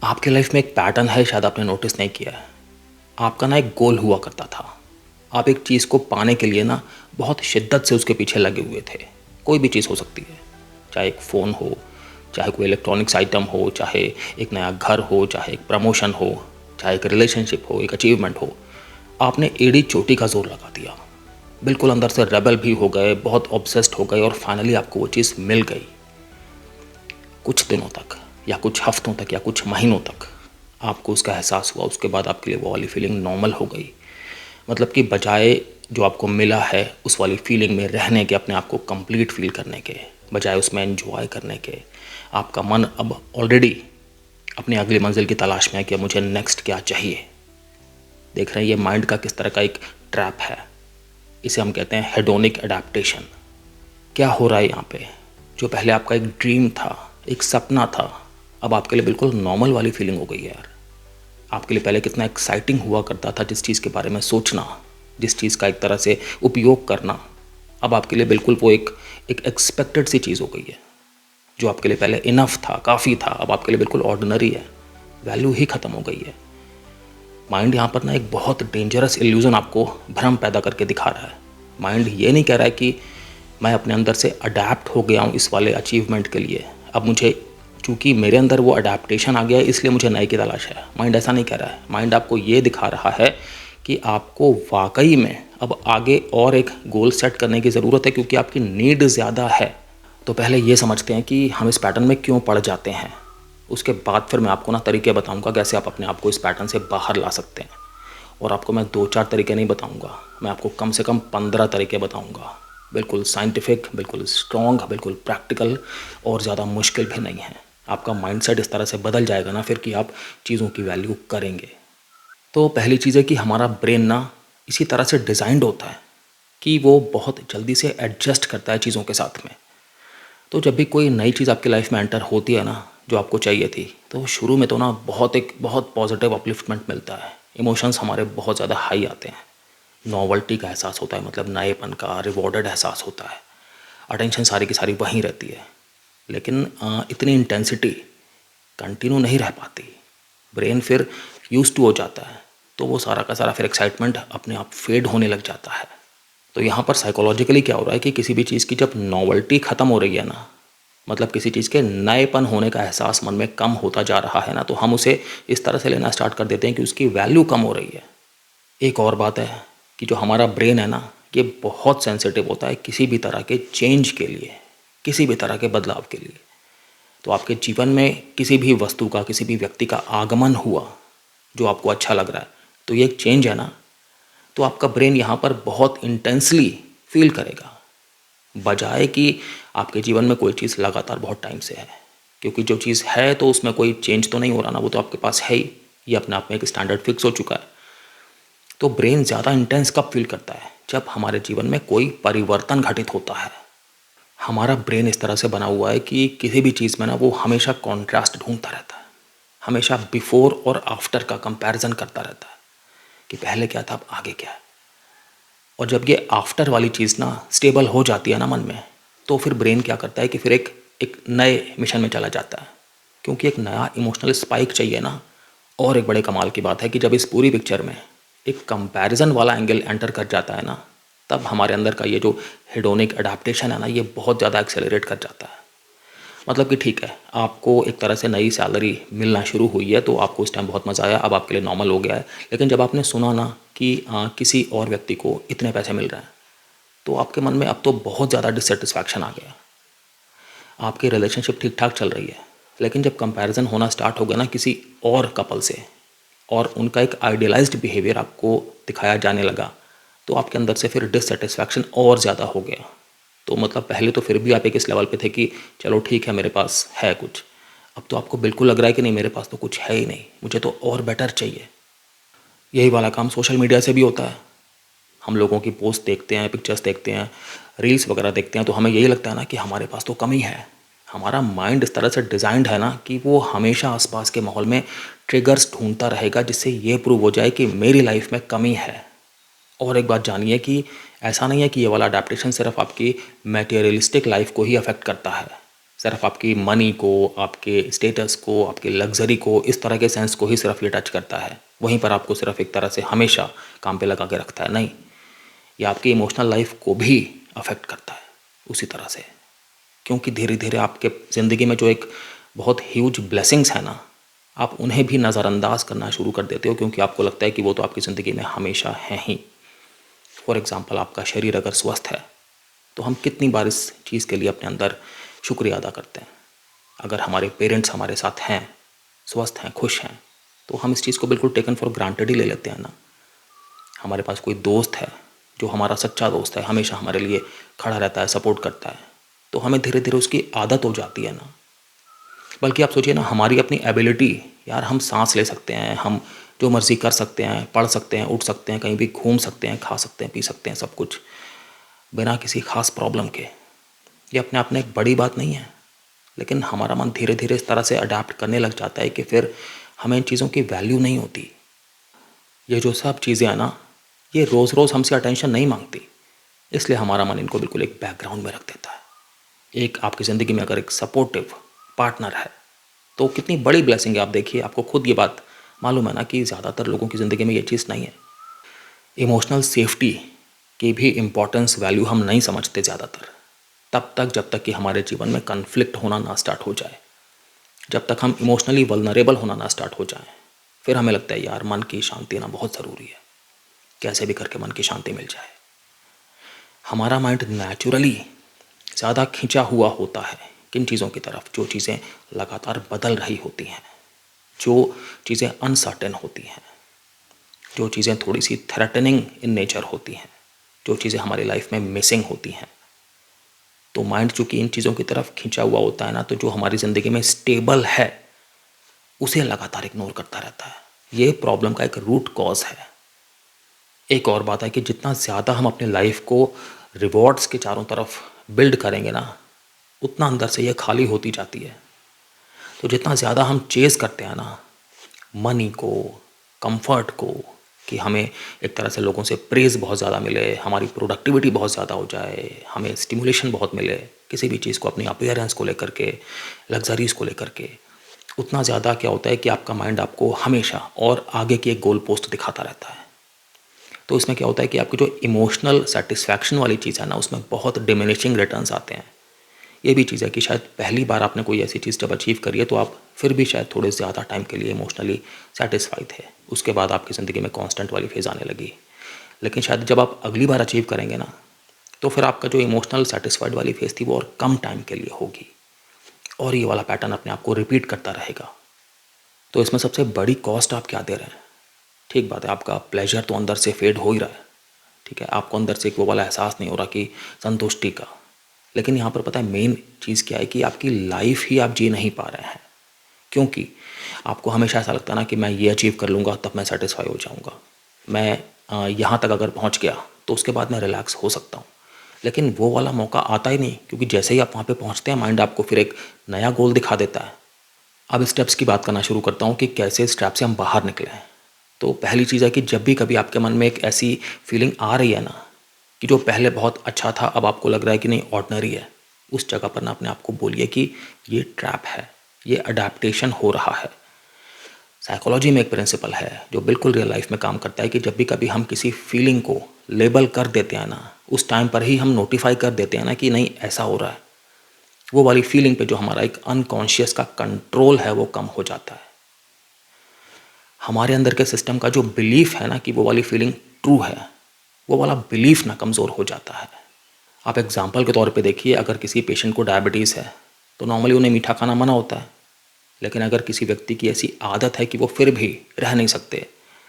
आपके लाइफ में एक पैटर्न है, शायद आपने नोटिस नहीं किया है। आपका ना एक गोल हुआ करता था। आप एक चीज़ को पाने के लिए ना बहुत शिद्दत से उसके पीछे लगे हुए थे। कोई भी चीज़ हो सकती है, चाहे एक फ़ोन हो, चाहे कोई इलेक्ट्रॉनिक्स आइटम हो, चाहे एक नया घर हो, चाहे एक प्रमोशन हो, चाहे एक रिलेशनशिप हो, एक अचीवमेंट हो। आपने एड़ी चोटी का ज़ोर लगा दिया, बिल्कुल अंदर से रेबल भी हो गए, बहुत ऑब्सेस्ड हो गए और फाइनली आपको वो चीज़ मिल गई। कुछ दिनों तक या कुछ हफ्तों तक या कुछ महीनों तक आपको उसका एहसास हुआ। उसके बाद आपके लिए वो वाली फीलिंग नॉर्मल हो गई। मतलब कि बजाय जो आपको मिला है उस वाली फीलिंग में रहने के, अपने आप को कंप्लीट फील करने के बजाय उसमें एंजॉय करने के, आपका मन अब ऑलरेडी अपनी अगली मंजिल की तलाश में है कि अब मुझे नेक्स्ट क्या चाहिए। देख रहे हैं ये माइंड का किस तरह का एक ट्रैप है। इसे हम कहते हैं हेडोनिक अडेप्टेशन। क्या हो रहा है यहाँ पे? जो पहले आपका एक ड्रीम था, एक सपना था, अब आपके लिए बिल्कुल नॉर्मल वाली फीलिंग हो गई है यार। आपके लिए पहले कितना एक्साइटिंग हुआ करता था जिस चीज़ के बारे में सोचना, जिस चीज़ का एक तरह से उपयोग करना, अब आपके लिए बिल्कुल वो एक एक्सपेक्टेड सी चीज़ हो गई है। जो आपके लिए पहले इनफ था, काफ़ी था, अब आपके लिए बिल्कुल ऑर्डिनरी है। वैल्यू ही ख़त्म हो गई है। माइंड यहाँ पर ना एक बहुत डेंजरस इल्यूज़न आपको भ्रम पैदा करके दिखा रहा है। माइंड ये नहीं कह रहा है कि मैं अपने अंदर से अडेप्ट हो गया हूँ इस वाले अचीवमेंट के लिए, अब मुझे चूँकि मेरे अंदर वो अडेप्टेशन आ गया है इसलिए मुझे नए की तलाश है। माइंड ऐसा नहीं कह रहा है। माइंड आपको ये दिखा रहा है कि आपको वाकई में अब आगे और एक गोल सेट करने की ज़रूरत है, क्योंकि आपकी नीड ज़्यादा है। तो पहले ये समझते हैं कि हम इस पैटर्न में क्यों पड़ जाते हैं। उसके बाद फिर मैं आपको ना तरीके बताऊंगा कैसे आप अपने आप को इस पैटर्न से बाहर ला सकते हैं। और आपको मैं 2-4 तरीके नहीं बताऊंगा, मैं आपको कम से कम 15 तरीके बताऊंगा। बिल्कुल साइंटिफिक, बिल्कुल स्ट्रॉन्ग, बिल्कुल प्रैक्टिकल और ज़्यादा मुश्किल भी नहीं है। आपका माइंडसेट इस तरह से बदल जाएगा ना फिर कि आप चीज़ों की वैल्यू करेंगे। तो पहली चीज़ है कि हमारा ब्रेन ना इसी तरह से डिज़ाइंड होता है कि वो बहुत जल्दी से एडजस्ट करता है चीज़ों के साथ में। तो जब भी कोई नई चीज़ आपकी लाइफ में एंटर होती है ना, जो आपको चाहिए थी, तो शुरू में तो ना बहुत पॉजिटिव अपलिफ्टमेंट मिलता है। इमोशंस हमारे बहुत ज़्यादा हाई आते हैं। नॉवल्टी का एहसास होता है, मतलब नएपन का रिवॉर्डेड एहसास होता है। अटेंशन सारी की सारी वहीं रहती है। लेकिन इतनी इंटेंसिटी कंटिन्यू नहीं रह पाती। ब्रेन फिर यूज टू हो जाता है, तो वो सारा का सारा फिर एक्साइटमेंट अपने आप फेड होने लग जाता है। तो यहाँ पर साइकोलॉजिकली क्या हो रहा है कि किसी भी चीज़ की जब नॉवल्टी ख़त्म हो रही है ना, मतलब किसी चीज़ के नएपन होने का एहसास मन में कम होता जा रहा है ना, तो हम उसे इस तरह से लेना स्टार्ट कर देते हैं कि उसकी वैल्यू कम हो रही है। एक और बात है कि जो हमारा ब्रेन है ना, ये बहुत सेंसिटिव होता है किसी भी तरह के चेंज के लिए, किसी भी तरह के बदलाव के लिए। तो आपके जीवन में किसी भी वस्तु का, किसी भी व्यक्ति का आगमन हुआ जो आपको अच्छा लग रहा है, तो ये एक चेंज है ना, तो आपका ब्रेन यहाँ पर बहुत इंटेंसली फील करेगा, बजाय कि आपके जीवन में कोई चीज़ लगातार बहुत टाइम से है। क्योंकि जो चीज़ है तो उसमें कोई चेंज तो नहीं हो रहा ना, वो तो आपके पास है ही, ये अपने आप में एक स्टैंडर्ड फिक्स हो चुका है। तो ब्रेन ज़्यादा इंटेंस कब फील करता है? जब हमारे जीवन में कोई परिवर्तन घटित होता है। हमारा ब्रेन इस तरह से बना हुआ है कि किसी भी चीज़ में ना वो हमेशा कॉन्ट्रास्ट ढूंढता रहता है, हमेशा बिफोर और आफ्टर का कंपैरिजन करता रहता है कि पहले क्या था, अब आगे क्या है। और जब ये आफ्टर वाली चीज़ ना स्टेबल हो जाती है ना मन में, तो फिर ब्रेन क्या करता है कि फिर एक नए मिशन में चला जाता है, क्योंकि एक नया इमोशनल स्पाइक चाहिए ना। और एक बड़े कमाल की बात है कि जब इस पूरी पिक्चर में एक कंपैरिजन वाला एंगल एंटर कर जाता है ना, तब हमारे अंदर का ये जो हेडोनिक अडेप्टेशन है ना, ये बहुत ज़्यादा एक्सेलरेट कर जाता है। मतलब कि ठीक है, आपको एक तरह से नई सैलरी मिलना शुरू हुई है, तो आपको उस टाइम बहुत मज़ा आया, अब आपके लिए नॉर्मल हो गया है। लेकिन जब आपने सुना ना कि किसी और व्यक्ति को इतने पैसे मिल रहे हैं, तो आपके मन में अब तो बहुत ज़्यादा डिससेटिस्फैक्शन आ गया। आपकी रिलेशनशिप ठीक ठाक चल रही है, लेकिन जब कंपैरिजन होना स्टार्ट हो गया ना किसी और कपल से, और उनका एक आइडियलाइज्ड बिहेवियर आपको दिखाया जाने लगा, तो आपके अंदर से फिर डिससेटिस्फैक्शन और ज़्यादा हो गया। तो मतलब पहले तो फिर भी आप एक इस लेवल पे थे कि चलो ठीक है, मेरे पास है कुछ। अब तो आपको बिल्कुल लग रहा है कि नहीं, मेरे पास तो कुछ है ही नहीं, मुझे तो और बेटर चाहिए। यही वाला काम सोशल मीडिया से भी होता है। हम लोगों की पोस्ट देखते हैं, पिक्चर्स देखते हैं, रील्स वगैरह देखते हैं, तो हमें यही लगता है ना कि हमारे पास तो कमी है। हमारा माइंड इस तरह से डिज़ाइंड है ना कि वो हमेशा आसपास के माहौल में ट्रिगर्स ढूंढता रहेगा जिससे ये प्रूव हो जाए कि मेरी लाइफ में कमी है। और एक बात जानिए कि ऐसा नहीं है कि ये वाला अडेप्टेशन सिर्फ आपकी मटेरियलिस्टिक लाइफ को ही अफेक्ट करता है। सिर्फ आपकी मनी को, आपके स्टेटस को, आपकी लग्जरी को, इस तरह के सेंस को ही सिर्फ ये टच करता है, वहीं पर आपको सिर्फ एक तरह से हमेशा काम पे लगा के रखता है। नहीं, ये आपकी इमोशनल लाइफ को भी अफेक्ट करता है उसी तरह से। क्योंकि धीरे धीरे आपके ज़िंदगी में जो एक बहुत ह्यूज ब्लेसिंग्स है ना, आप उन्हें भी नज़रअंदाज करना शुरू कर देते हो, क्योंकि आपको लगता है कि वो तो आपकी ज़िंदगी में हमेशा हैं ही। फॉर एग्ज़ाम्पल, आपका शरीर अगर स्वस्थ है तो हम कितनी बार इस चीज़ के लिए अपने अंदर शुक्रिया अदा करते हैं। अगर हमारे पेरेंट्स हमारे साथ हैं, स्वस्थ हैं, खुश हैं, तो हम इस चीज़ को बिल्कुल टेकन फॉर ग्रांटेड ही ले लेते हैं ना। हमारे पास कोई दोस्त है जो हमारा सच्चा दोस्त है, हमेशा हमारे लिए खड़ा रहता है, सपोर्ट करता है, तो हमें धीरे धीरे उसकी आदत हो जाती है ना। बल्कि आप सोचिए ना, हमारी अपनी एबिलिटी, यार हम सांस ले सकते हैं, हम जो मर्ज़ी कर सकते हैं, पढ़ सकते हैं, उठ सकते हैं, कहीं भी घूम सकते हैं, खा सकते हैं, पी सकते हैं, सब कुछ बिना किसी ख़ास प्रॉब्लम के। ये अपने आप में एक बड़ी बात नहीं है, लेकिन हमारा मन धीरे धीरे इस तरह से अडेप्ट करने लग जाता है कि फिर हमें इन चीज़ों की वैल्यू नहीं होती। ये जो सब चीज़ें हैं ना, ये रोज़ रोज़ हमसे अटेंशन नहीं मांगती, इसलिए हमारा मन इनको बिल्कुल एक बैकग्राउंड में रख देता है। एक आपकी ज़िंदगी में अगर एक सपोर्टिव पार्टनर है तो कितनी बड़ी ब्लेसिंग है। आप देखिए, आपको खुद ये बात मालूम है ना कि ज़्यादातर लोगों की ज़िंदगी में ये चीज़ नहीं है। इमोशनल सेफ्टी की भी इम्पोर्टेंस, वैल्यू हम नहीं समझते ज़्यादातर तब तक जब तक कि हमारे जीवन में कन्फ्लिक्ट होना ना स्टार्ट हो जाए, जब तक हम इमोशनली वल्नरेबल होना ना स्टार्ट हो जाएं, फिर हमें लगता है यार मन की शांति ना बहुत ज़रूरी है, कैसे भी करके मन की शांति मिल जाए। हमारा माइंड नेचुरली ज़्यादा खिंचा हुआ होता है किन चीज़ों की तरफ, जो चीज़ें लगातार बदल रही होती हैं, जो चीज़ें अनसर्टेन होती हैं, जो चीज़ें थोड़ी सी थ्रेटनिंग इन नेचर होती हैं, जो चीज़ें हमारी लाइफ में मिसिंग होती हैं। तो माइंड चूँकि इन चीज़ों की तरफ खिंचा हुआ होता है ना, तो जो हमारी ज़िंदगी में स्टेबल है उसे लगातार इग्नोर करता रहता है। ये प्रॉब्लम का एक रूट कॉज है। एक और बात है कि जितना ज़्यादा हम अपने लाइफ को रिवॉर्ड्स के चारों तरफ बिल्ड करेंगे ना, उतना अंदर से ये खाली होती जाती है। तो जितना ज़्यादा हम चेज़ करते हैं ना मनी को, कंफर्ट को, कि हमें एक तरह से लोगों से प्रेज़ बहुत ज़्यादा मिले, हमारी प्रोडक्टिविटी बहुत ज़्यादा हो जाए, हमें स्टिमुलेशन बहुत मिले किसी भी चीज़ को, अपनी अपीयरेंस को लेकर के, लग्जरीज़ को लेकर के, उतना ज़्यादा क्या होता है कि आपका माइंड आपको हमेशा और आगे की एक गोल पोस्ट दिखाता रहता है। तो इसमें क्या होता है कि आपकी जो इमोशनल सेटिस्फैक्शन वाली चीज़ है ना, उसमें बहुत डिमिनिशिंग रिटर्न्स आते हैं। ये भी चीज़ है कि शायद पहली बार आपने कोई ऐसी चीज़ जब अचीव करी है तो आप फिर भी शायद थोड़े ज़्यादा टाइम के लिए इमोशनली सेटिस्फाई थे, उसके बाद आपकी ज़िंदगी में कांस्टेंट वाली फेज़ आने लगी। लेकिन शायद जब आप अगली बार अचीव करेंगे ना, तो फिर आपका जो इमोशनल सेटिस्फाइड वाली फेज़ थी वो और कम टाइम के लिए होगी, और ये वाला पैटर्न अपने आप को रिपीट करता रहेगा। तो इसमें सबसे बड़ी कॉस्ट आप क्या दे रहे हैं? ठीक बात है, आपका प्लेजर तो अंदर से फेड हो ही रहा है, ठीक है, आपको अंदर से एक वो वाला एहसास नहीं हो रहा कि संतुष्टि का। लेकिन यहाँ पर पता है मेन चीज़ क्या है कि आपकी लाइफ ही आप जी नहीं पा रहे हैं, क्योंकि आपको हमेशा ऐसा लगता है ना कि मैं ये अचीव कर लूँगा तब मैं सेटिस्फाई हो जाऊँगा, मैं यहाँ तक अगर पहुँच गया तो उसके बाद मैं रिलैक्स हो सकता हूँ। लेकिन वो वाला मौका आता ही नहीं, क्योंकि जैसे ही आप वहाँ पे पहुँचते हैं माइंड आपको फिर एक नया गोल दिखा देता है। अब स्टेप्स की बात करना शुरू करता हूँ कि कैसे स्टेप से हम बाहर निकले हैं। तो पहली चीज़ है कि जब भी कभी आपके मन में एक ऐसी फीलिंग आ रही है ना कि जो पहले बहुत अच्छा था अब आपको लग रहा है कि नहीं ऑर्डिनरी है, उस जगह पर ना अपने आप को बोलिए कि ये ट्रैप है, ये अडेप्टेशन हो रहा है। साइकोलॉजी में एक प्रिंसिपल है जो बिल्कुल रियल लाइफ में काम करता है कि जब भी कभी हम किसी फीलिंग को लेबल कर देते हैं ना, उस टाइम पर ही हम नोटिफाई कर देते हैं ना कि नहीं ऐसा हो रहा है, वो वाली फीलिंग पे जो हमारा एक अनकॉन्शियस का कंट्रोल है वो कम हो जाता है। हमारे अंदर के सिस्टम का जो बिलीफ है ना कि वो वाली फीलिंग ट्रू है, वो वाला बिलीफ ना कमज़ोर हो जाता है। आप एग्जांपल के तौर पे देखिए, अगर किसी पेशेंट को डायबिटीज़ है तो नॉर्मली उन्हें मीठा खाना मना होता है, लेकिन अगर किसी व्यक्ति की ऐसी आदत है कि वो फिर भी रह नहीं सकते,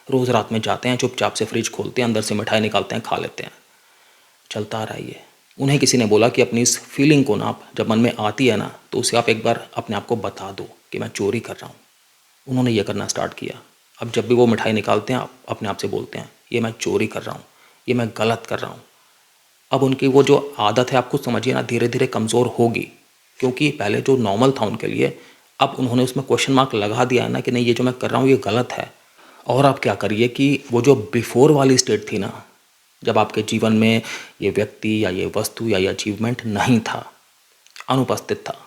रोज़ रात में जाते हैं चुपचाप से फ्रिज खोलते हैं, अंदर से मिठाई निकालते हैं, खा लेते हैं, चलता रहा ये। उन्हें किसी ने बोला कि अपनी इस फीलिंग को ना आप जब मन में आती है ना तो उसे आप एक बार अपने आप को बता दो कि मैं चोरी कर रहा हूँ। उन्होंने ये करना स्टार्ट किया। अब जब भी वो मिठाई निकालते हैं अपने आप से बोलते हैं ये मैं चोरी कर रहा हूँ, ये मैं गलत कर रहा हूँ। अब उनकी वो जो आदत है आप खुद समझिए ना धीरे धीरे कमज़ोर होगी, क्योंकि पहले जो नॉर्मल था उनके लिए अब उन्होंने उसमें क्वेश्चन मार्क लगा दिया है ना कि नहीं ये जो मैं कर रहा हूँ ये गलत है। और आप क्या करिए कि वो जो बिफोर वाली स्टेट थी ना, जब आपके जीवन में ये व्यक्ति या ये वस्तु या ये अचीवमेंट नहीं था, अनुपस्थित था,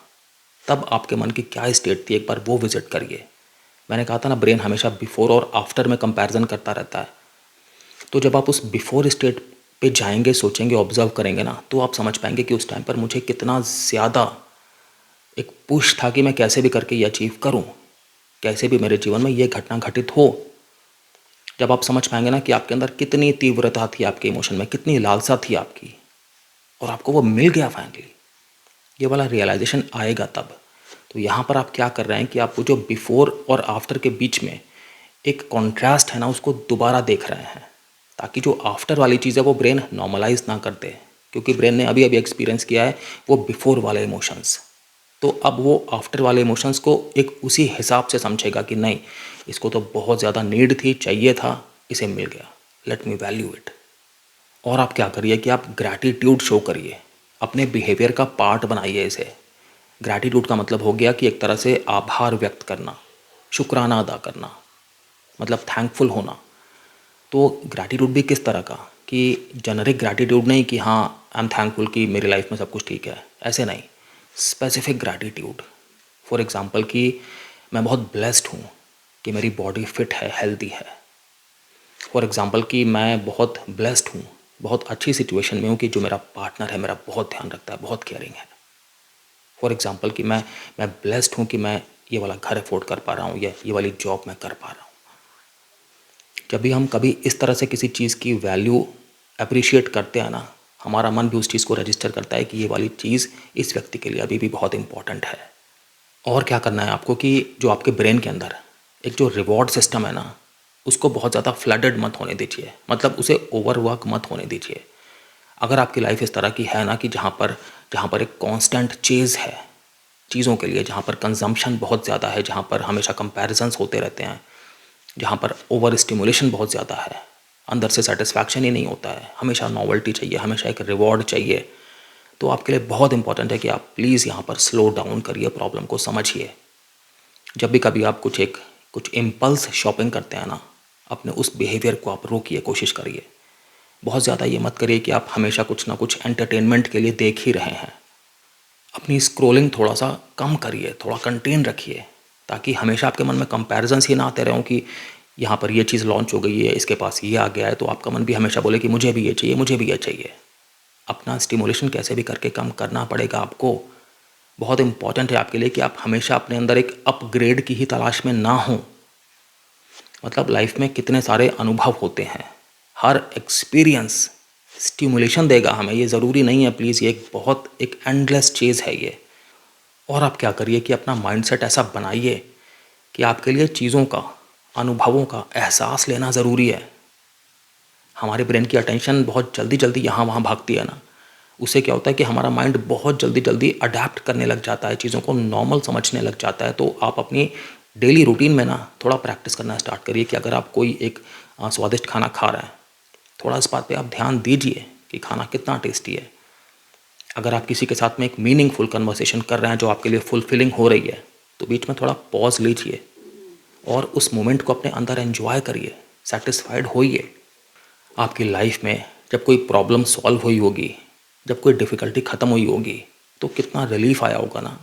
तब आपके मन की क्या स्टेट थी, एक बार वो विजिट करिए। मैंने कहा था ना, ब्रेन हमेशा बिफोर और आफ्टर में कंपैरिजन करता रहता है। तो जब आप उस बिफोर स्टेट पे जाएंगे, सोचेंगे, ऑब्जर्व करेंगे ना, तो आप समझ पाएंगे कि उस टाइम पर मुझे कितना ज़्यादा एक पुश था कि मैं कैसे भी करके ये अचीव करूं, कैसे भी मेरे जीवन में ये घटना घटित हो। जब आप समझ पाएंगे ना कि आपके अंदर कितनी तीव्रता थी, आपके इमोशन में कितनी लालसा थी आपकी, और आपको वो मिल गया फाइनली, ये वाला रियलाइजेशन आएगा तब। तो यहाँ पर आप क्या कर रहे हैं कि आप वो जो बिफोर और आफ्टर के बीच में एक कॉन्ट्रास्ट है ना, उसको दोबारा देख रहे हैं, ताकि जो आफ्टर वाली चीज़ है वो ब्रेन नॉर्मलाइज ना कर दे, क्योंकि ब्रेन ने अभी अभी एक्सपीरियंस किया है वो बिफोर वाले इमोशंस। तो अब वो आफ्टर वाले इमोशंस को एक उसी हिसाब से समझेगा कि नहीं, इसको तो बहुत ज़्यादा नीड थी, चाहिए था, इसे मिल गया, लेट मी वैल्यू इट। और आप क्या करिए कि आप ग्रैटिट्यूड शो करिए, अपने बिहेवियर का पार्ट बनाइए इसे। ग्रैटिट्यूड का मतलब हो गया कि एक तरह से आभार व्यक्त करना, शुक्राना अदा करना, मतलब थैंकफुल होना। तो ग्रैटिट्यूड भी किस तरह का, कि जेनरिक ग्रैटिट्यूड नहीं कि हाँ आई एम थैंकफुल कि मेरी लाइफ में सब कुछ ठीक है, ऐसे नहीं। स्पेसिफिक ग्रैटिट्यूड, फॉर एग्जांपल कि मैं बहुत ब्लेस्ड हूँ कि मेरी बॉडी फिट है, हेल्दी है। फॉर एग्जांपल कि मैं बहुत ब्लेस्ड हूँ, बहुत अच्छी सिचुएशन में हूँ कि जो मेरा पार्टनर है मेरा बहुत ध्यान रखता है, बहुत केयरिंग है। फॉर एग्जांपल कि मैं ब्लेस्ड हूँ कि मैं ये वाला घर अफोर्ड कर पा रहा हूँ, ये वाली जॉब मैं कर पा रहा हूँ। जब भी हम कभी इस तरह से किसी चीज़ की वैल्यू अप्रिशिएट करते हैं ना, हमारा मन भी उस चीज़ को रजिस्टर करता है कि ये वाली चीज़ इस व्यक्ति के लिए अभी भी बहुत इंपॉर्टेंट है। और क्या करना है आपको कि जो आपके ब्रेन के अंदर एक जो रिवॉर्ड सिस्टम है ना, उसको बहुत ज़्यादा फ्लडेड मत होने दीजिए, मतलब उसे ओवरवर्क मत होने दीजिए। अगर आपकी लाइफ इस तरह की है ना कि जहाँ पर एक कांस्टेंट चेज़ है चीज़ों के लिए, जहाँ पर कंजम्पशन बहुत ज़्यादा है, जहाँ पर हमेशा कंपैरिजंस होते रहते हैं, जहाँ पर ओवर स्टिमुलेशन बहुत ज़्यादा है, अंदर से सेटिस्फैक्शन ही नहीं होता है, हमेशा नॉवेल्टी चाहिए, हमेशा एक रिवॉर्ड चाहिए, तो आपके लिए बहुत इंपॉर्टेंट है कि आप प्लीज़ यहाँ पर स्लो डाउन करिए, प्रॉब्लम को समझिए। जब भी कभी आप कुछ इम्पल्स शॉपिंग करते हैं ना, अपने उस बिहेवियर को आप रोकिए, कोशिश करिए। बहुत ज़्यादा ये मत करिए कि आप हमेशा कुछ ना कुछ एंटरटेनमेंट के लिए देख ही रहे हैं। अपनी स्क्रोलिंग थोड़ा सा कम करिए, थोड़ा कंटेन रखिए, ताकि हमेशा आपके मन में कंपैरिजंस ही ना आते रहें कि यहाँ पर ये चीज़ लॉन्च हो गई है, इसके पास ये आ गया है, तो आपका मन भी हमेशा बोले कि मुझे भी ये चाहिए, मुझे भी ये चाहिए। अपना स्टिमुलेशन कैसे भी करके कम करना पड़ेगा आपको। बहुत इंपॉर्टेंट है आपके लिए कि आप हमेशा अपने अंदर एक अपग्रेड की ही तलाश में ना हों। मतलब लाइफ में कितने सारे अनुभव होते हैं, हर एक्सपीरियंस स्टिमुलेशन देगा हमें, ये ज़रूरी नहीं है प्लीज़, ये एक बहुत एक एंडलेस चीज़ है ये। और आप क्या करिए कि अपना माइंडसेट ऐसा बनाइए कि आपके लिए चीज़ों का, अनुभवों का एहसास लेना ज़रूरी है। हमारे ब्रेन की अटेंशन बहुत जल्दी जल्दी यहाँ वहाँ भागती है ना, उससे क्या होता है कि हमारा माइंड बहुत जल्दी जल्दी अडेप्ट करने लग जाता है, चीज़ों को नॉर्मल समझने लग जाता है। तो आप अपनी डेली रूटीन में ना थोड़ा प्रैक्टिस करना स्टार्ट करिए कि अगर आप कोई एक स्वादिष्ट खाना खा रहे हैं, थोड़ा इस बात पे आप ध्यान दीजिए कि खाना कितना टेस्टी है। अगर आप किसी के साथ में एक मीनिंगफुल कन्वर्सेशन कर रहे हैं जो आपके लिए फुलफिलिंग हो रही है, तो बीच में थोड़ा पॉज लीजिए और उस मोमेंट को अपने अंदर एंजॉय करिए, सेटिस्फाइड होइए। आपकी लाइफ में जब कोई प्रॉब्लम सॉल्व हुई होगी, जब कोई डिफ़िकल्टी ख़त्म हुई होगी, तो कितना रिलीफ़ आया होगा ना।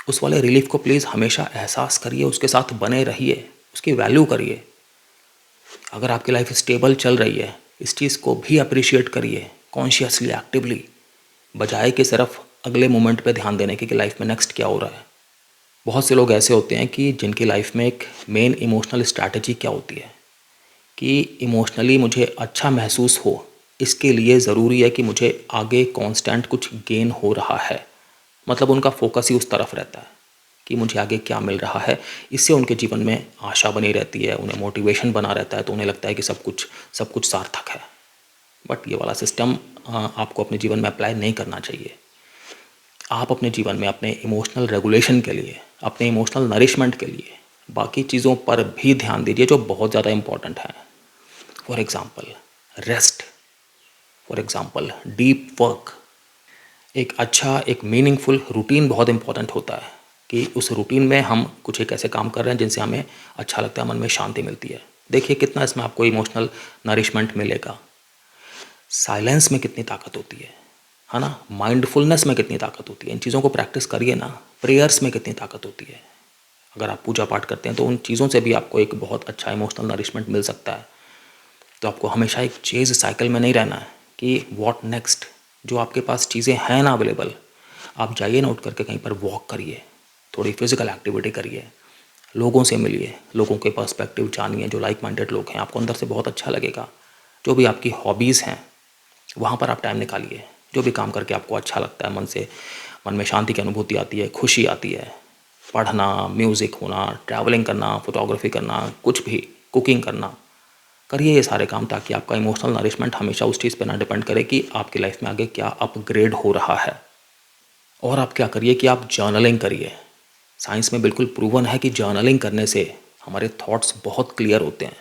उस वाले रिलीफ़ को प्लीज़ हमेशा एहसास करिए, उसके साथ बने रहिए, उसकी वैल्यू करिए। अगर आपकी लाइफ स्टेबल चल रही है, इस चीज़ को भी अप्रिशिएट करिए कॉन्शियसली, एक्टिवली, बजाय कि सिर्फ अगले मोमेंट पे ध्यान देने की कि लाइफ में नेक्स्ट क्या हो रहा है। बहुत से लोग ऐसे होते हैं कि जिनकी लाइफ में एक मेन इमोशनल स्ट्रैटेजी क्या होती है कि इमोशनली मुझे अच्छा महसूस हो, इसके लिए ज़रूरी है कि मुझे आगे कांस्टेंट कुछ गेन हो रहा है। मतलब उनका फोकस ही उस तरफ रहता है कि मुझे आगे क्या मिल रहा है। इससे उनके जीवन में आशा बनी रहती है, उन्हें मोटिवेशन बना रहता है, तो उन्हें लगता है कि सब कुछ सार्थक है। बट ये वाला सिस्टम आपको अपने जीवन में अप्लाई नहीं करना चाहिए। आप अपने जीवन में अपने इमोशनल रेगुलेशन के लिए, अपने इमोशनल नरिशमेंट के लिए बाकी चीज़ों पर भी ध्यान दीजिए जो बहुत ज़्यादा इंपॉर्टेंट है। For example rest, for example deep work. एक अच्छा, एक मीनिंगफुल रूटीन बहुत इंपॉर्टेंट होता है कि उस रूटीन में हम कुछ एक ऐसे काम कर रहे हैं जिनसे हमें अच्छा लगता है, मन में शांति मिलती है। देखिए कितना इसमें आपको इमोशनल नरिशमेंट मिलेगा। साइलेंस में कितनी ताकत होती है। है ना। माइंडफुलनेस में कितनी ताकत होती है, इन चीज़ों को प्रैक्टिस करिए ना। प्रेयर्स में कितनी ताकत होती है, अगर आप पूजा पाठ करते हैं तो उन चीज़ों से भी आपको एक बहुत अच्छा इमोशनल नरिशमेंट मिल सकता है। तो आपको हमेशा एक चेज़ साइकिल में नहीं रहना है कि व्हाट नेक्स्ट। जो आपके पास चीज़ें हैं ना अवेलेबल, आप जाइए ना, उठ करके कहीं पर वॉक करिए, थोड़ी फिजिकल एक्टिविटी करिए, लोगों से मिलिए, लोगों के पर्सपेक्टिव जानिए, जो लाइक माइंडेड लोग हैं, आपको अंदर से बहुत अच्छा लगेगा। जो भी आपकी हॉबीज़ हैं वहाँ पर आप टाइम निकालिए। जो भी काम करके आपको अच्छा लगता है, मन में शांति की अनुभूति आती है, खुशी आती है, पढ़ना, म्यूज़िक होना, ट्रैवलिंग करना, फोटोग्राफी करना, कुछ भी, कुकिंग करना, करिए ये सारे काम, ताकि आपका इमोशनल नरिशमेंट हमेशा उस चीज़ पे ना डिपेंड करे कि आपकी लाइफ में आगे क्या अपग्रेड हो रहा है। और आप क्या करिए कि आप जर्नलिंग करिए। साइंस में बिल्कुल प्रूवन है कि जर्नलिंग करने से हमारे थॉट्स बहुत क्लियर होते हैं,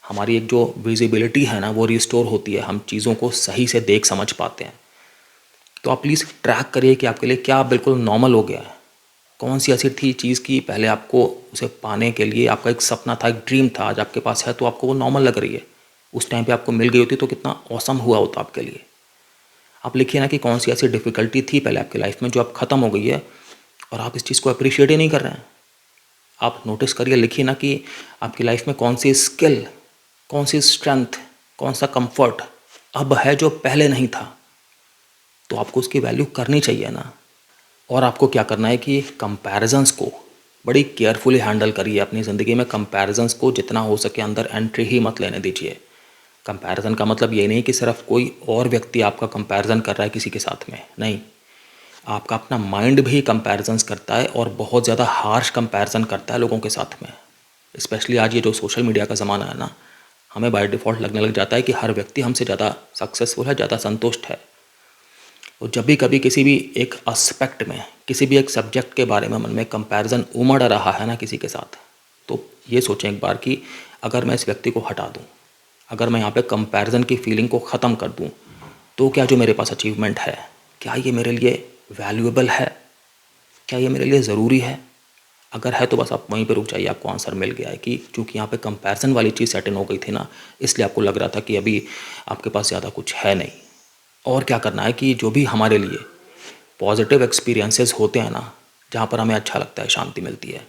हमारी एक जो विजिबिलिटी है ना वो रिस्टोर होती है, हम चीज़ों को सही से देख समझ पाते हैं। तो आप प्लीज़ ट्रैक करिए कि आपके लिए क्या बिल्कुल नॉर्मल हो गया है, कौन सी ऐसी थी चीज़ की पहले आपको उसे पाने के लिए आपका एक सपना था, एक ड्रीम था, आज आपके पास है तो आपको वो नॉर्मल लग रही है। उस टाइम पे आपको मिल गई होती तो कितना ऑसम हुआ होता आपके लिए। आप लिखिए ना कि कौन सी ऐसी डिफ़िकल्टी थी पहले आपकी लाइफ में जो अब ख़त्म हो गई है और आप इस चीज़ को अप्रिशिएट ही नहीं कर रहे हैं। आप नोटिस करिए, लिखिए ना कि आपकी लाइफ में कौन सी स्किल, कौन सी स्ट्रेंथ, कौन सा कंफर्ट अब है जो पहले नहीं था। तो आपको उसकी वैल्यू करनी चाहिए ना। और आपको क्या करना है कि कंपैरिजंस को बड़ी केयरफुली हैंडल करिए अपनी ज़िंदगी में। कंपैरिजंस को जितना हो सके अंदर एंट्री ही मत लेने दीजिए। कंपैरिजन का मतलब ये नहीं कि सिर्फ कोई और व्यक्ति आपका कंपैरिजन कर रहा है किसी के साथ में, नहीं, आपका अपना माइंड भी कंपैरिजंस करता है और बहुत ज़्यादा हार्श कंपैरिजन करता है लोगों के साथ में। स्पेशली आज ये जो सोशल मीडिया का ज़माना है ना, हमें बाय डिफ़ॉल्ट लगने लग जाता है कि हर व्यक्ति हमसे ज़्यादा सक्सेसफुल है, ज़्यादा संतुष्ट है। और जब भी कभी किसी भी एक एस्पेक्ट में, किसी भी एक सब्जेक्ट के बारे में मन में कंपैरिजन उमड़ रहा है ना किसी के साथ, तो ये सोचें एक बार कि अगर मैं इस व्यक्ति को हटा दूं, अगर मैं यहाँ पे कंपैरिजन की फीलिंग को ख़त्म कर दूं, तो क्या जो मेरे पास अचीवमेंट है, क्या ये मेरे लिए वैल्यूएबल है, क्या ये मेरे लिए ज़रूरी है। अगर है तो बस आप वहीं पे रुक जाइए, आपको आंसर मिल गया है कि चूँकि यहाँ पे कंपैरिजन वाली चीज़ सेट इन हो गई थी ना, इसलिए आपको लग रहा था कि अभी आपके पास ज़्यादा कुछ है नहीं। और क्या करना है कि जो भी हमारे लिए पॉजिटिव एक्सपीरियंसेस होते हैं ना, जहाँ पर हमें अच्छा लगता है, शांति मिलती है,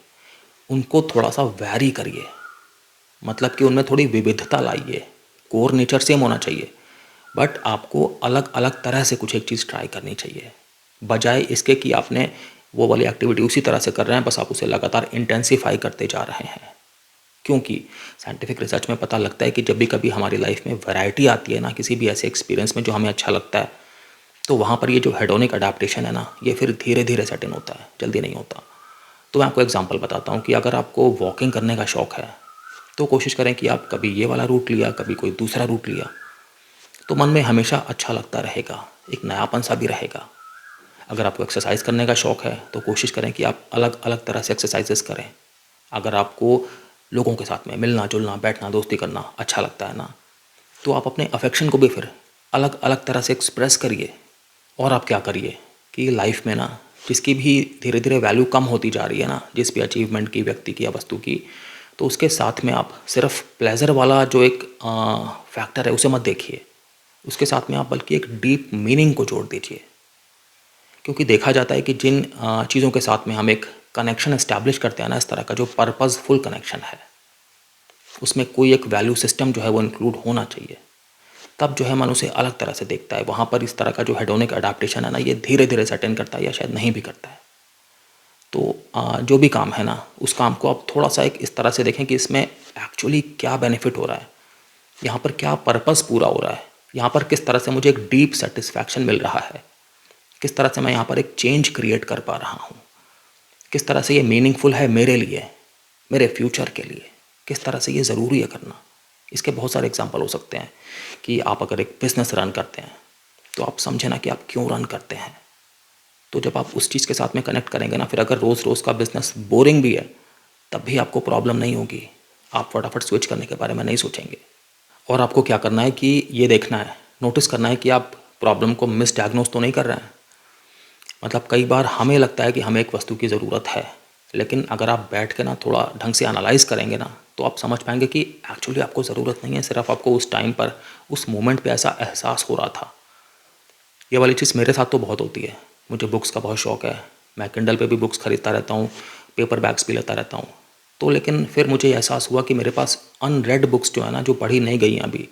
उनको थोड़ा सा वैरी करिए। मतलब कि उनमें थोड़ी विविधता लाइए। कोर नेचर सेम होना चाहिए, बट आपको अलग अलग तरह से कुछ एक चीज़ ट्राई करनी चाहिए, बजाय इसके कि आपने वो वाली एक्टिविटी उसी तरह से कर रहे हैं, बस आप उसे लगातार इंटेंसीफाई करते जा रहे हैं। क्योंकि साइंटिफिक रिसर्च में पता लगता है कि जब भी कभी हमारी लाइफ में वैरायटी आती है ना, किसी भी ऐसे एक्सपीरियंस में जो हमें अच्छा लगता है, तो वहाँ पर ये जो हेडोनिक अडाप्टेशन है ना, ये फिर धीरे धीरे सेट इन होता है, जल्दी नहीं होता। तो मैं आपको एग्जांपल बताता हूँ कि अगर आपको वॉकिंग करने का शौक़ है, तो कोशिश करें कि आप कभी ये वाला रूट लिया, कभी कोई दूसरा रूट लिया, तो मन में हमेशा अच्छा लगता रहेगा, एक नयापन सा भी रहेगा। अगर आपको एक्सरसाइज करने का शौक़ है, तो कोशिश करें कि आप अलग अलग तरह से एक्सरसाइजेस करें। अगर आपको लोगों के साथ में मिलना जुलना, बैठना, दोस्ती करना अच्छा लगता है ना, तो आप अपने अफेक्शन को भी फिर अलग अलग तरह से एक्सप्रेस करिए। और आप क्या करिए कि लाइफ में ना, जिसकी भी धीरे धीरे वैल्यू कम होती जा रही है ना, जिस भी अचीवमेंट की, व्यक्ति की या वस्तु की, तो उसके साथ में आप सिर्फ प्लेजर वाला जो एक फैक्टर है उसे मत देखिए, उसके साथ में आप बल्कि एक डीप मीनिंग को जोड़ दीजिए। क्योंकि देखा जाता है कि जिन चीज़ों के साथ में हम एक कनेक्शन इस्टेब्लिश करते हैं ना, इस तरह का जो पर्पसफुल कनेक्शन है, उसमें कोई एक वैल्यू सिस्टम जो है वो इंक्लूड होना चाहिए। तब जो है मन उसे अलग तरह से देखता है। वहाँ पर इस तरह का जो हेडोनिक अडाप्टेशन है ना, ये धीरे धीरे सेट इन करता है या शायद नहीं भी करता है। तो जो भी काम है ना, उस काम को आप थोड़ा सा एक इस तरह से देखें कि इसमें एक्चुअली क्या बेनिफिट हो रहा है, यहाँ पर क्या पर्पस पूरा हो रहा है, यहाँ पर किस तरह से मुझे एक डीप सेटिस्फैक्शन मिल रहा है, किस तरह से मैं यहाँ पर एक चेंज क्रिएट कर पा रहा हूँ, किस तरह से ये मीनिंगफुल है मेरे लिए, मेरे फ्यूचर के लिए, किस तरह से ये ज़रूरी है करना। इसके बहुत सारे एग्जांपल हो सकते हैं कि आप अगर एक बिज़नेस रन करते हैं, तो आप समझे ना कि आप क्यों रन करते हैं। तो जब आप उस चीज़ के साथ में कनेक्ट करेंगे ना, फिर अगर रोज़ रोज़ का बिज़नेस बोरिंग भी है, तब भी आपको प्रॉब्लम नहीं होगी, आप फटाफट स्विच करने के बारे में नहीं सोचेंगे। और आपको क्या करना है कि ये देखना है, नोटिस करना है कि आप प्रॉब्लम को मिसडायग्नोस तो नहीं कर रहे हैं। मतलब कई बार हमें लगता है कि हमें एक वस्तु की ज़रूरत है, लेकिन अगर आप बैठ के ना थोड़ा ढंग से एनालाइज़ करेंगे ना, तो आप समझ पाएंगे कि एक्चुअली आपको ज़रूरत नहीं है, सिर्फ आपको उस टाइम पर, उस मोमेंट पे ऐसा एहसास हो रहा था। ये वाली चीज़ मेरे साथ तो बहुत होती है। मुझे बुक्स का बहुत शौक़ है, मैं किंडल पे भी बुक्स ख़रीदता रहता हूँ, पेपर बैग्स भी लेता रहता हूँ। तो लेकिन फिर मुझे एहसास हुआ कि मेरे पास अनरेड बुक्स जो है ना, जो पढ़ी नहीं गई हैं अभी,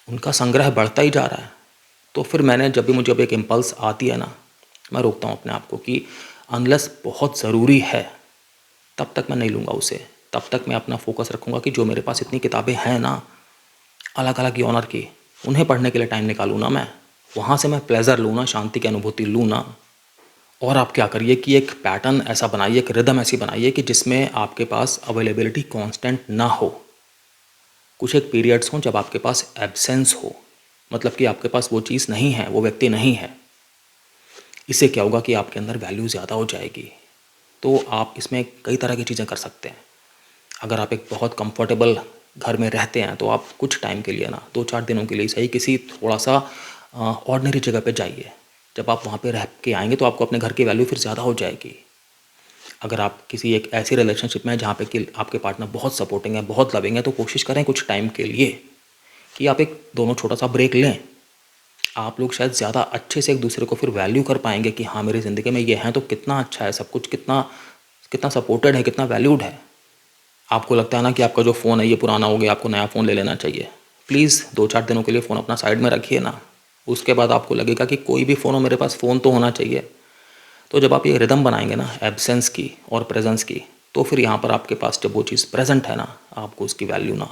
उनका संग्रह बढ़ता ही जा रहा है। तो फिर मैंने जब भी मुझे अब एक इम्पल्स आती है ना, मैं रोकता हूँ अपने आप को कि अनलेस बहुत ज़रूरी है तब तक मैं नहीं लूँगा उसे। तब तक मैं अपना फोकस रखूँगा कि जो मेरे पास इतनी किताबें हैं ना, अलग अलग ऑनर की, उन्हें पढ़ने के लिए टाइम निकालूँ ना मैं, वहाँ से मैं प्लेजर लूँ ना, शांति की अनुभूति लूँ ना। और आप क्या करिए कि एक पैटर्न ऐसा बनाइए, एक रिदम ऐसी बनाइए कि जिसमें आपके पास अवेलेबिलिटी कांस्टेंट ना हो। कुछ एक पीरियड्स हों जब आपके पास एब्सेंस हो, मतलब कि आपके पास वो चीज़ नहीं है, वो व्यक्ति नहीं है। इससे क्या होगा कि आपके अंदर वैल्यू ज़्यादा हो जाएगी। तो आप इसमें कई तरह की चीज़ें कर सकते हैं। अगर आप एक बहुत कंफर्टेबल घर में रहते हैं तो आप कुछ टाइम के लिए ना, 2-4 दिनों के लिए सही, किसी थोड़ा सा ऑर्डिनरी जगह पे जाइए। जब आप वहाँ पे रह के आएंगे तो आपको अपने घर की वैल्यू फिर ज़्यादा हो जाएगी। अगर आप किसी एक ऐसी रिलेशनशिप में हैं जहाँ पे कि आपके पार्टनर बहुत सपोर्टिंग है, बहुत लविंग है, तो कोशिश करें कुछ टाइम के लिए कि आप एक दोनों छोटा सा ब्रेक लें। आप लोग शायद ज़्यादा अच्छे से एक दूसरे को फिर वैल्यू कर पाएंगे कि हाँ, मेरी ज़िंदगी में ये हैं तो कितना अच्छा है सब कुछ, कितना कितना सपोर्टेड है, कितना वैल्यूड है। आपको लगता है ना कि आपका जो फ़ोन है ये पुराना हो गया, आपको नया फ़ोन ले लेना चाहिए। प्लीज़ 2-4 दिनों के लिए फ़ोन अपना साइड में रखिए ना। उसके बाद आपको लगेगा कि कोई भी फ़ोन हो, मेरे पास फ़ोन तो होना चाहिए। तो जब आप ये रिदम बनाएंगे ना एब्सेंस की और प्रेजेंस की, तो फिर यहाँ पर आपके पास जब वो चीज़ प्रेजेंट है ना, आपको उसकी वैल्यू ना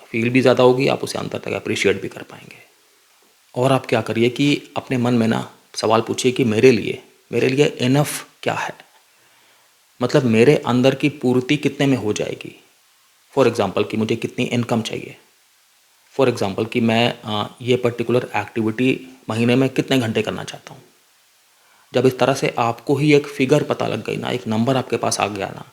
फील भी ज़्यादा होगी, आप उसे अंदर तक अप्रिशिएट भी कर पाएंगे। और आप क्या करिए कि अपने मन में ना सवाल पूछिए कि मेरे लिए इनफ क्या है, मतलब मेरे अंदर की पूर्ति कितने में हो जाएगी। फॉर एग्ज़ाम्पल कि मुझे कितनी इनकम चाहिए, फॉर एग्ज़ाम्पल कि मैं ये पर्टिकुलर एक्टिविटी महीने में कितने घंटे करना चाहता हूँ। जब इस तरह से आपको ही एक फ़िगर पता लग गई ना, एक नंबर आपके पास आ गया ना,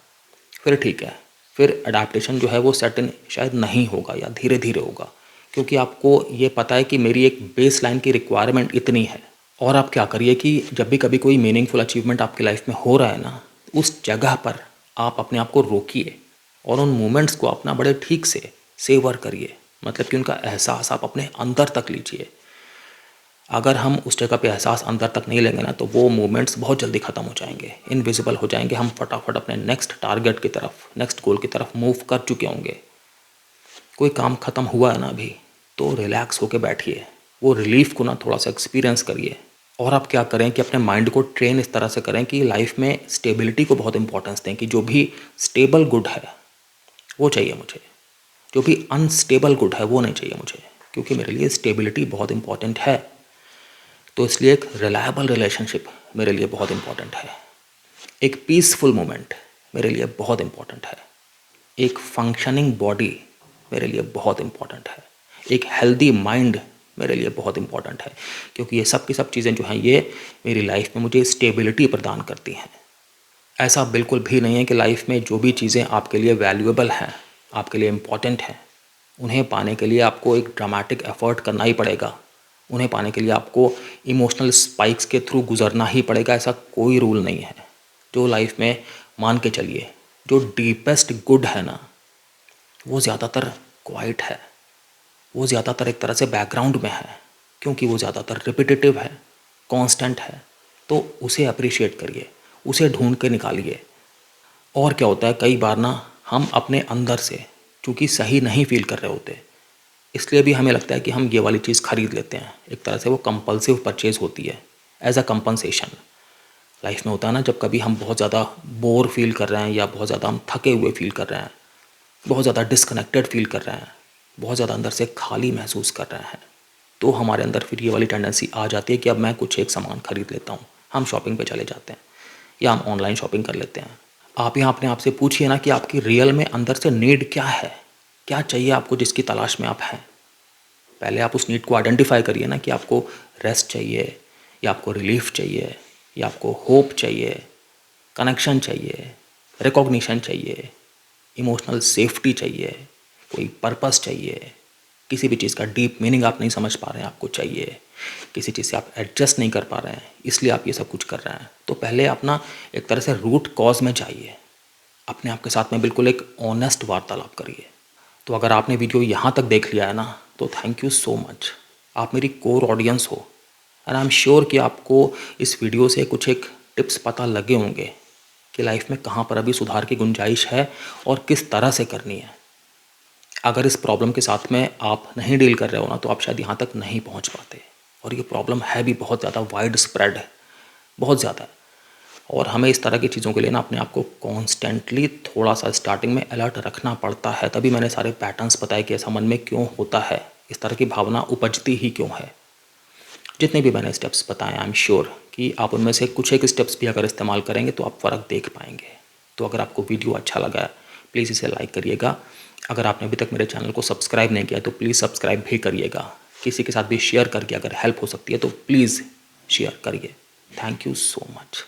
फिर ठीक है। फिर अडैप्टेशन जो है वो सर्टेन शायद नहीं होगा या धीरे धीरे होगा, क्योंकि आपको ये पता है कि मेरी एक बेस लाइन की रिक्वायरमेंट इतनी है। और आप क्या करिए कि जब भी कभी कोई मीनिंगफुल अचीवमेंट आपकी लाइफ में हो रहा है ना, उस जगह पर आप अपने आप को रोकिए और उन मोमेंट्स को अपना बड़े ठीक से सेवर करिए, मतलब कि उनका एहसास आप अपने अंदर तक लीजिए। अगर हम उस जगह पे एहसास अंदर तक नहीं लेंगे ना, तो वो मोमेंट्स बहुत जल्दी ख़त्म हो जाएंगे, इनविजिबल हो जाएंगे। हम फटाफट अपने नेक्स्ट टारगेट की तरफ, नेक्स्ट गोल की तरफ मूव कर चुके होंगे। कोई काम ख़त्म हुआ है ना अभी, तो रिलैक्स होके बैठिए, वो रिलीफ को ना थोड़ा सा एक्सपीरियंस करिए। और आप क्या करें कि अपने माइंड को ट्रेन इस तरह से करें कि लाइफ में स्टेबिलिटी को बहुत इंपॉर्टेंस दें, कि जो भी स्टेबल गुड है वो चाहिए मुझे, जो भी अनस्टेबल गुड है वो नहीं चाहिए मुझे, क्योंकि मेरे लिए स्टेबिलिटी बहुत इंपॉर्टेंट है। तो इसलिए एक रिलायबल रिलेशनशिप मेरे लिए बहुत इंपॉर्टेंट है, एक पीसफुल मोमेंट मेरे लिए बहुत इंपॉर्टेंट है, एक फंक्शनिंग बॉडी मेरे लिए बहुत इंपॉर्टेंट है, एक हेल्दी माइंड मेरे लिए बहुत इंपॉर्टेंट है, क्योंकि ये सब की सब चीज़ें जो हैं ये मेरी लाइफ में मुझे स्टेबिलिटी प्रदान करती हैं। ऐसा बिल्कुल भी नहीं है कि लाइफ में जो भी चीज़ें आपके लिए वैल्यूएबल हैं, आपके लिए इम्पॉर्टेंट हैं, उन्हें पाने के लिए आपको एक ड्रामेटिक एफर्ट करना ही पड़ेगा, उन्हें पाने के लिए आपको इमोशनल स्पाइक्स के थ्रू गुजरना ही पड़ेगा। ऐसा कोई रूल नहीं है। जो लाइफ में मान के चलिए, जो डीपेस्ट गुड है ना, वो ज़्यादातर क्वाइट है, वो ज़्यादातर एक तरह से बैकग्राउंड में है, क्योंकि वो ज़्यादातर रिपीटेटिव है, कांस्टेंट है। तो उसे अप्रिशिएट करिए, उसे ढूंढ के निकालिए। और क्या होता है, कई बार ना हम अपने अंदर से चूँकि सही नहीं फील कर रहे होते, इसलिए भी हमें लगता है कि हम ये वाली चीज़ खरीद लेते हैं। एक तरह से वो कंपल्सिव परचेज़ होती है, एज अ कंपनसेशन। लाइफ में होता है ना, जब कभी हम बहुत ज़्यादा बोर फील कर रहे हैं या बहुत ज़्यादा हम थके हुए फील कर रहे हैं, बहुत ज़्यादा डिस्कनेक्टेड फील कर रहे हैं, बहुत ज़्यादा अंदर से खाली महसूस कर रहे हैं, तो हमारे अंदर फिर ये वाली टेंडेंसी आ जाती है कि अब मैं कुछ एक सामान खरीद लेता हूँ। हम शॉपिंग पे चले जाते हैं या हम ऑनलाइन शॉपिंग कर लेते हैं। आप यहाँ अपने आप से पूछिए ना कि आपकी रियल में अंदर से नीड क्या है, क्या चाहिए आपको जिसकी तलाश में आप हैं। पहले आप उस नीड को आइडेंटिफाई करिए ना कि आपको रेस्ट चाहिए, या आपको रिलीफ चाहिए, या आपको होप चाहिए, कनेक्शन चाहिए, रिकॉग्निशन चाहिए, इमोशनल सेफ्टी चाहिए, कोई पर्पस चाहिए, किसी भी चीज़ का डीप मीनिंग आप नहीं समझ पा रहे हैं, आपको चाहिए, किसी चीज़ से आप एडजस्ट नहीं कर पा रहे हैं, इसलिए आप ये सब कुछ कर रहे हैं। तो पहले अपना एक तरह से रूट कॉज में जाइए, अपने आप के साथ में बिल्कुल एक ऑनेस्ट वार्तालाप करिए। तो अगर आपने वीडियो यहाँ तक देख लिया है ना, तो थैंक यू सो मच। आप मेरी कोर ऑडियंस हो, एंड आई एम श्योर कि आपको इस वीडियो से कुछ एक टिप्स पता लगे होंगे कि लाइफ में कहाँ पर अभी सुधार की गुंजाइश है और किस तरह से करनी है। अगर इस प्रॉब्लम के साथ में आप नहीं डील कर रहे हो ना, तो आप शायद यहाँ तक नहीं पहुँच पाते। और ये प्रॉब्लम है भी बहुत ज़्यादा वाइड स्प्रेड है, बहुत ज़्यादा है। और हमें इस तरह की चीज़ों के लिए ना अपने आप को कॉन्स्टेंटली थोड़ा सा स्टार्टिंग में अलर्ट रखना पड़ता है। तभी मैंने सारे पैटर्न्स बताए कि ऐसा मन में क्यों होता है, इस तरह की भावना उपजती ही क्यों है। जितने भी मैंने स्टेप्स बताए, आई एम श्योर कि आप उनमें से कुछ एक स्टेप्स भी अगर इस्तेमाल करेंगे तो आप फ़र्क देख पाएंगे। तो अगर आपको वीडियो अच्छा लगा प्लीज़ इसे लाइक करिएगा। अगर आपने अभी तक मेरे चैनल को सब्सक्राइब नहीं किया तो प्लीज़ सब्सक्राइब भी करिएगा। किसी के साथ भी शेयर करके अगर हेल्प हो सकती है तो प्लीज़ शेयर करिए। Thank you so much.